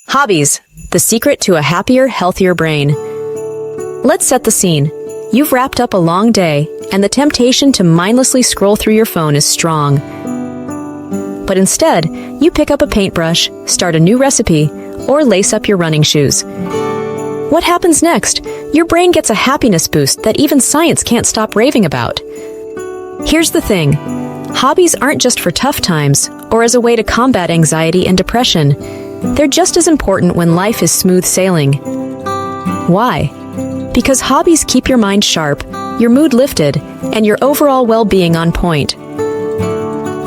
Hobbies, the secret to a happier, healthier brain. Let's set the scene. You've wrapped up a long day, and the temptation to mindlessly scroll through your phone is strong. But instead, you pick up a paintbrush, start a new recipe, or lace up your running shoes. What happens next? Your brain gets a happiness boost that even science can't stop raving about. Here's the thing. Hobbies aren't just for tough times or as a way to combat anxiety and depression. They're just as important when life is smooth sailing. Why? Because hobbies keep your mind sharp, your mood lifted, and your overall well-being on point.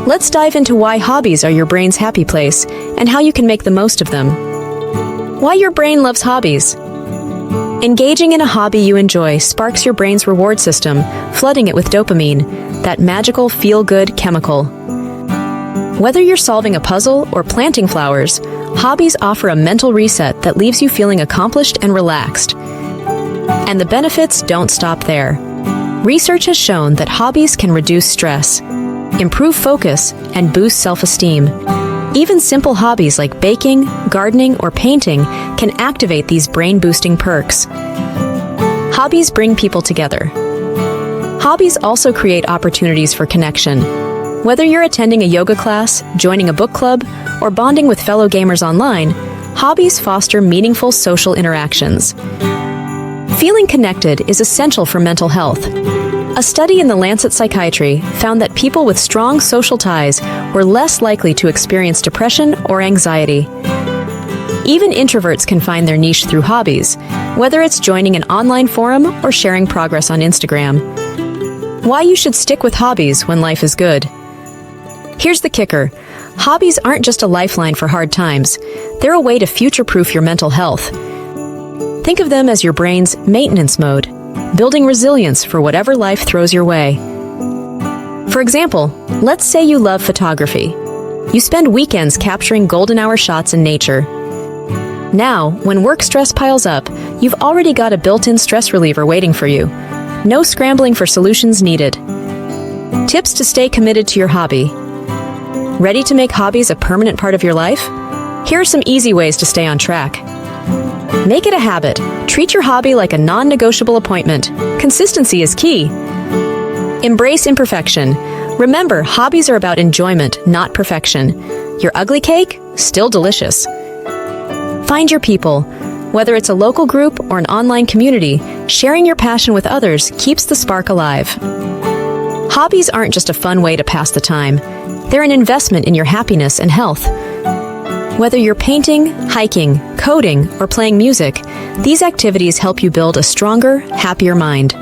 Let's dive into why hobbies are your brain's happy place and how you can make the most of them. Why your brain loves hobbies. Engaging in a hobby you enjoy sparks your brain's reward system, flooding it with dopamine, that magical feel-good chemical. Whether you're solving a puzzle or planting flowers, hobbies offer a mental reset that leaves you feeling accomplished and relaxed. And the benefits don't stop there. Research has shown that hobbies can reduce stress, improve focus, and boost self-esteem. Even simple hobbies like baking, gardening, or painting can activate these brain-boosting perks. Hobbies bring people together. Hobbies also create opportunities for connection. Whether you're attending a yoga class, joining a book club, or bonding with fellow gamers online, hobbies foster meaningful social interactions. Feeling connected is essential for mental health. A study in the Lancet Psychiatry found that people with strong social ties were less likely to experience depression or anxiety. Even introverts can find their niche through hobbies, whether it's joining an online forum or sharing progress on Instagram. Why you should stick with hobbies when life is good. Here's the kicker. Hobbies aren't just a lifeline for hard times. They're a way to future-proof your mental health. Think of them as your brain's maintenance mode, building resilience for whatever life throws your way. For example, let's say you love photography. You spend weekends capturing golden hour shots in nature. Now, when work stress piles up, you've already got a built-in stress reliever waiting for you. No scrambling for solutions needed. Tips to stay committed to your hobby. Ready to make hobbies a permanent part of your life? Here are some easy ways to stay on track. Make it a habit. Treat your hobby like a non-negotiable appointment. Consistency is key. Embrace imperfection. Remember, hobbies are about enjoyment, not perfection. Your ugly cake? Still delicious. Find your people. Whether it's a local group or an online community, sharing your passion with others keeps the spark alive. Hobbies aren't just a fun way to pass the time. They're an investment in your happiness and health. Whether you're painting, hiking, coding, or playing music, these activities help you build a stronger, happier mind.